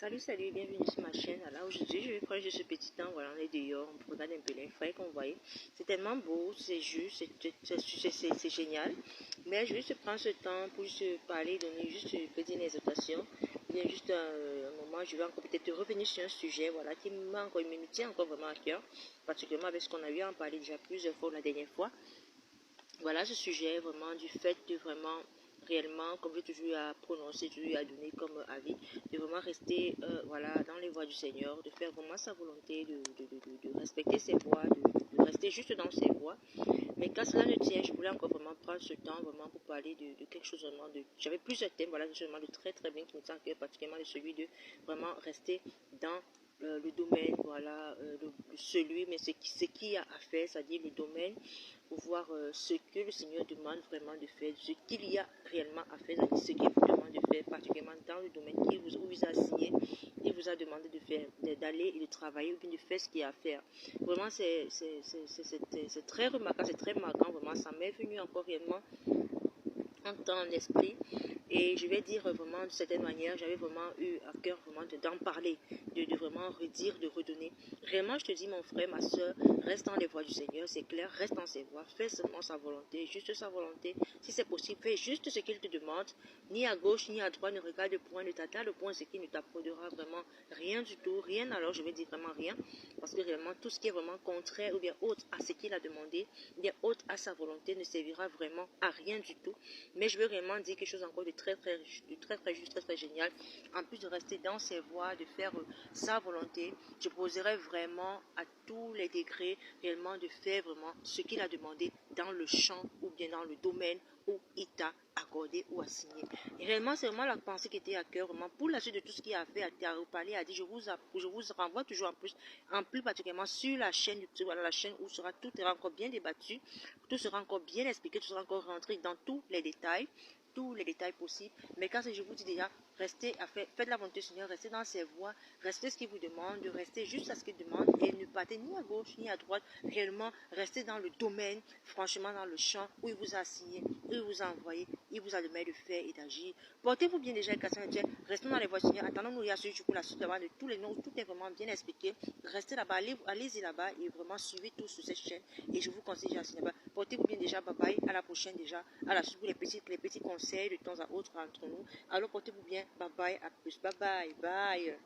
Salut, bienvenue sur ma chaîne. Alors aujourd'hui, je vais prendre juste ce petit temps. Voilà, on est dehors, on regarde un peu les feuilles qu'on voyait. C'est tellement beau, c'est juste, c'est génial. Mais je vais juste prendre ce temps pour juste parler, donner juste une petite exhortation. Bien juste un moment, je vais encore peut-être revenir sur un sujet, voilà, qui me tient encore vraiment à cœur, particulièrement avec ce qu'on a eu à en parler déjà plusieurs fois la dernière fois. Voilà ce sujet vraiment du fait de vraiment réellement, comme j'ai toujours à prononcer, toujours à donner comme avis, de vraiment rester voilà, dans les voies du Seigneur, de faire vraiment sa volonté, de respecter ses voies, de rester juste dans ses voies. Mais quand cela ne tient, je voulais encore vraiment prendre ce temps vraiment pour parler de quelque chose vraiment de... J'avais plusieurs thèmes, voilà, justement de très très bien qui me tient à cœur, particulièrement de celui de vraiment rester dans le domaine, voilà, celui, mais ce qui a à faire, c'est-à-dire le domaine, pour voir ce que le Seigneur demande vraiment de faire, ce qu'il y a réellement à faire, c'est-à-dire ce qu'il vous demande de faire, particulièrement dans le domaine où vous a assigné, il vous a demandé de faire, d'aller et de travailler ou bien de faire ce qu'il y a à faire. Vraiment, c'est très remarquable, c'est très marquant, vraiment, ça m'est venu encore réellement en temps, en esprit. Et je vais dire vraiment, de certaine manière, j'avais vraiment eu à cœur vraiment d'en parler, de vraiment redire, de redonner. Réellement, je te dis, mon frère, ma soeur, reste dans les voies du Seigneur, c'est clair, reste dans ses voies, fais seulement sa volonté, juste sa volonté. Si c'est possible, fais juste ce qu'il te demande, ni à gauche, ni à droite, ne regarde le point, ne t'attarde le point, ce qui ne t'apportera vraiment rien du tout, rien, alors je vais dire vraiment rien, parce que réellement, tout ce qui est vraiment contraire ou bien autre à ce qu'il a demandé, ou bien autre à sa volonté, ne servira vraiment à rien du tout. Mais je veux vraiment dire quelque chose encore de très juste, très génial. En plus de rester dans ses voies, de faire sa volonté, je poserai vraiment à tous les degrés réellement de faire vraiment ce qu'il a demandé dans le champ ou bien dans le domaine où il t'a accordé ou assigné. Et réellement, c'est vraiment la pensée qui était à cœur, vraiment, pour la suite de tout ce qu'il a fait, à reparler, a dit, je vous renvoie toujours en plus particulièrement sur la chaîne YouTube, voilà, la chaîne où tout sera encore bien débattu, tout sera encore bien expliqué, tout sera encore rentré dans tous les détails possibles. Mais quand je vous dis déjà, restez faites la volonté du Seigneur, restez dans ses voies, restez ce qu'il vous demande, restez juste à ce qu'il demande et ne partez ni à gauche ni à droite. Réellement, restez dans le domaine, franchement dans le champ où il vous a assigné, où il vous a envoyé, il vous a demandé de faire et d'agir. Portez-vous bien déjà, restons dans les voies du Seigneur, attendons-nous à celui pour la suite de tous les noms, tout est vraiment bien expliqué. Restez là-bas, allez-y là-bas et vraiment suivez tout sur cette chaîne et je vous conseille à là-bas. Portez-vous bien déjà, bye bye, à la prochaine déjà, à la suite pour les petits conseils de temps à autre entre nous. Alors portez-vous bien, bye bye, à plus, bye bye, bye.